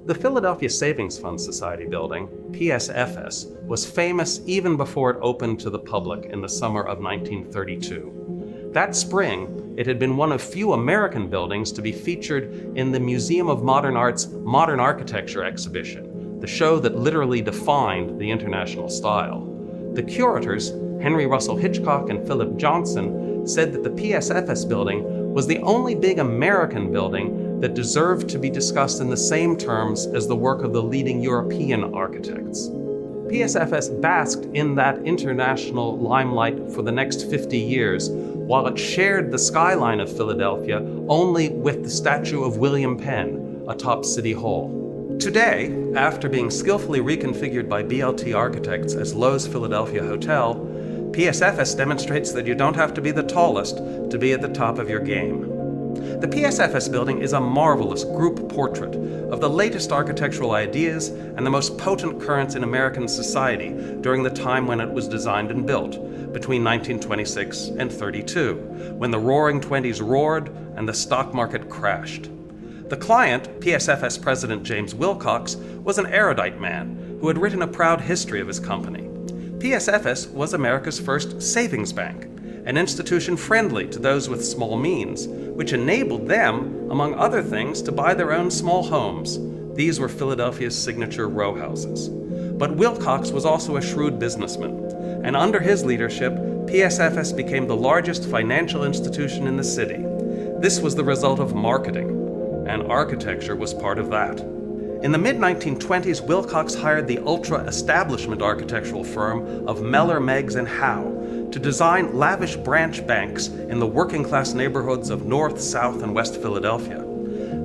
The Philadelphia Savings Fund Society building, PSFS, was famous even before it opened to the public in the summer of 1932. That spring, it had been one of few American buildings to be featured in the Museum of Modern Art's Modern Architecture exhibition, the show that literally defined the international style. The curators, Henry Russell Hitchcock and Philip Johnson, said that the PSFS building was the only big American building that deserved to be discussed in the same terms as the work of the leading European architects. PSFS basked in that international limelight for the next 50 years, while it shared the skyline of Philadelphia only with the statue of William Penn atop City Hall. Today, after being skillfully reconfigured by BLT architects as Lowe's Philadelphia Hotel, PSFS demonstrates that you don't have to be the tallest to be at the top of your game. The PSFS building is a marvelous group portrait of the latest architectural ideas and the most potent currents in American society during the time when it was designed and built, between 1926 and 32, when the Roaring Twenties roared and the stock market crashed. The client, PSFS President James Wilcox, was an erudite man who had written a proud history of his company. PSFS was America's first savings bank, an institution friendly to those with small means, which enabled them, among other things, to buy their own small homes. These were Philadelphia's signature row houses. But Wilcox was also a shrewd businessman, and under his leadership, PSFS became the largest financial institution in the city. This was the result of marketing, and architecture was part of that. In the mid-1920s, Wilcox hired the ultra-establishment architectural firm of Mellor, Meggs, and Howe to design lavish branch banks in the working-class neighborhoods of North, South, and West Philadelphia.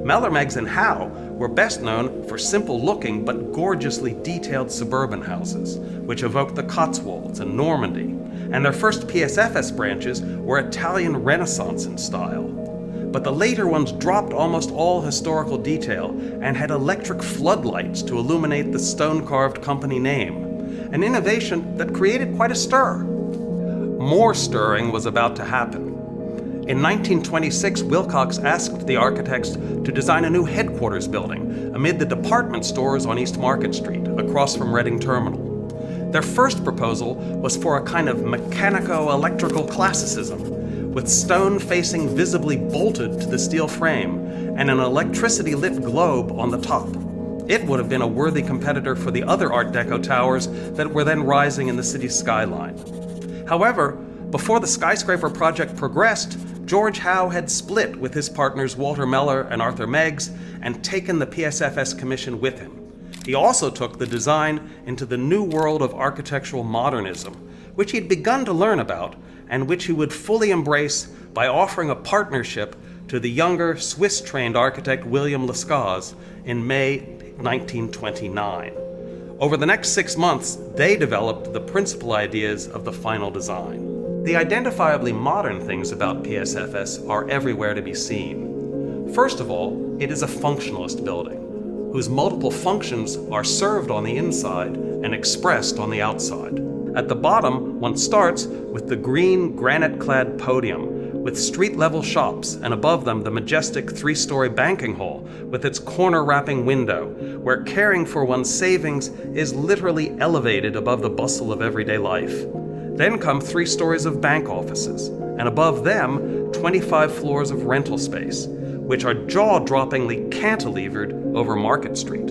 Mellor, Meggs, and Howe were best known for simple-looking but gorgeously detailed suburban houses, which evoked the Cotswolds and Normandy, and their first PSFS branches were Italian Renaissance in style. But the later ones dropped almost all historical detail and had electric floodlights to illuminate the stone-carved company name, an innovation that created quite a stir. More stirring was about to happen. In 1926, Wilcox asked the architects to design a new headquarters building amid the department stores on East Market Street, across from Reading Terminal. Their first proposal was for a kind of mechanico-electrical classicism, with stone facing visibly bolted to the steel frame and an electricity-lit globe on the top. It would have been a worthy competitor for the other Art Deco towers that were then rising in the city's skyline. However, before the skyscraper project progressed, George Howe had split with his partners Walter Mellor and Arthur Meggs and taken the PSFS commission with him. He also took the design into the new world of architectural modernism, which he'd begun to learn about and which he would fully embrace by offering a partnership to the younger Swiss-trained architect William Lescaz in May 1929. Over the next 6 months, they developed the principal ideas of the final design. The identifiably modern things about PSFS are everywhere to be seen. First of all, it is a functionalist building, whose multiple functions are served on the inside and expressed on the outside. At the bottom, one starts with the green granite-clad podium, with street-level shops, and above them the majestic 3-story banking hall with its corner-wrapping window, where caring for one's savings is literally elevated above the bustle of everyday life. Then come 3 stories of bank offices, and above them 25 floors of rental space, which are jaw-droppingly cantilevered over Market Street.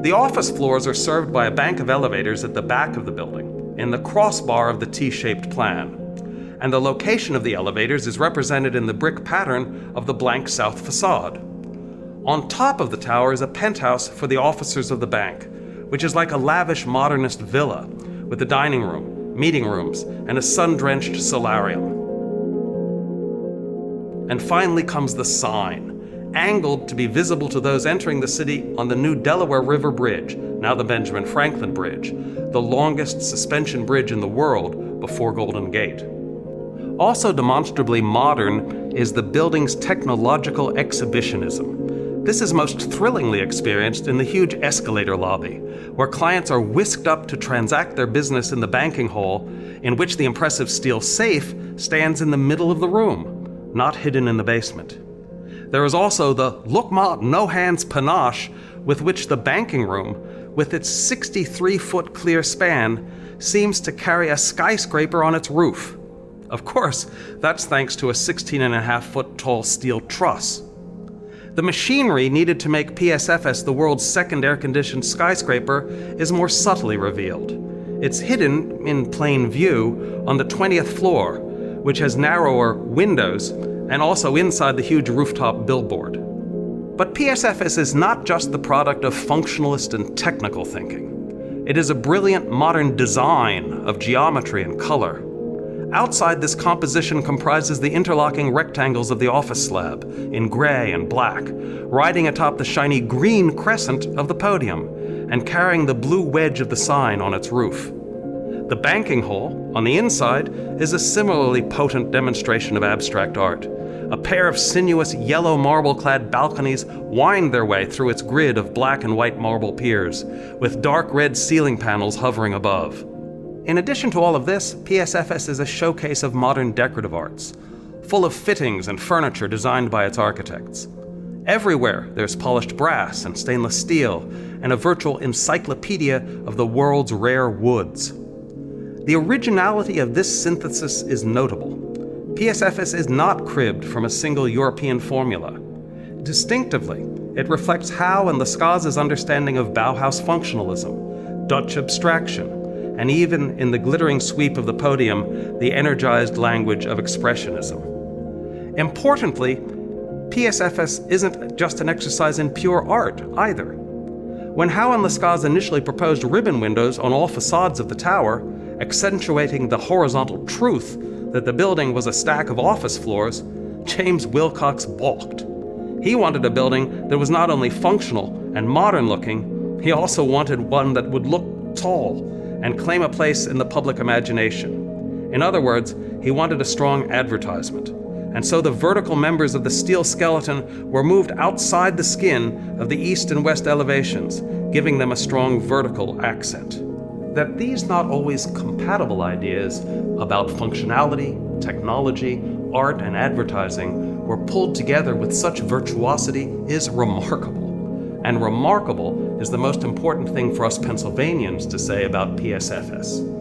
The office floors are served by a bank of elevators at the back of the building, in the crossbar of the T-shaped plan, and the location of the elevators is represented in the brick pattern of the blank south facade. On top of the tower is a penthouse for the officers of the bank, which is like a lavish modernist villa, with a dining room, meeting rooms, and a sun-drenched solarium. And finally comes the sign, angled to be visible to those entering the city on the new Delaware River Bridge, now the Benjamin Franklin Bridge, the longest suspension bridge in the world before Golden Gate. Also demonstrably modern is the building's technological exhibitionism. This is most thrillingly experienced in the huge escalator lobby, where clients are whisked up to transact their business in the banking hall, in which the impressive steel safe stands in the middle of the room, not hidden in the basement. There is also the look ma no hands panache, with which the banking room, with its 63-foot clear span, seems to carry a skyscraper on its roof. Of course, that's thanks to a 16.5-foot tall steel truss. The machinery needed to make PSFS the world's second air-conditioned skyscraper is more subtly revealed. It's hidden, in plain view, on the 20th floor, which has narrower windows, and also inside the huge rooftop billboard. But PSFS is not just the product of functionalist and technical thinking. It is a brilliant modern design of geometry and color. Outside, this composition comprises the interlocking rectangles of the office slab, in gray and black, riding atop the shiny green crescent of the podium, and carrying the blue wedge of the sign on its roof. The banking hall, on the inside, is a similarly potent demonstration of abstract art. A pair of sinuous yellow marble-clad balconies wind their way through its grid of black and white marble piers, with dark red ceiling panels hovering above. In addition to all of this, PSFS is a showcase of modern decorative arts, full of fittings and furniture designed by its architects. Everywhere there's polished brass and stainless steel, and a virtual encyclopedia of the world's rare woods. The originality of this synthesis is notable. PSFS is not cribbed from a single European formula. Distinctively, it reflects Howe and Lascazes' understanding of Bauhaus functionalism, Dutch abstraction, and even in the glittering sweep of the podium, the energized language of expressionism. Importantly, PSFS isn't just an exercise in pure art either. When Howe and Lascazes initially proposed ribbon windows on all facades of the tower, accentuating the horizontal truth that the building was a stack of office floors, James Wilcox balked. He wanted a building that was not only functional and modern-looking, he also wanted one that would look tall and claim a place in the public imagination. In other words, he wanted a strong advertisement. And so the vertical members of the steel skeleton were moved outside the skin of the east and west elevations, giving them a strong vertical accent. That these not always compatible ideas about functionality, technology, art, and advertising were pulled together with such virtuosity is remarkable. And remarkable is the most important thing for us Pennsylvanians to say about PSFS.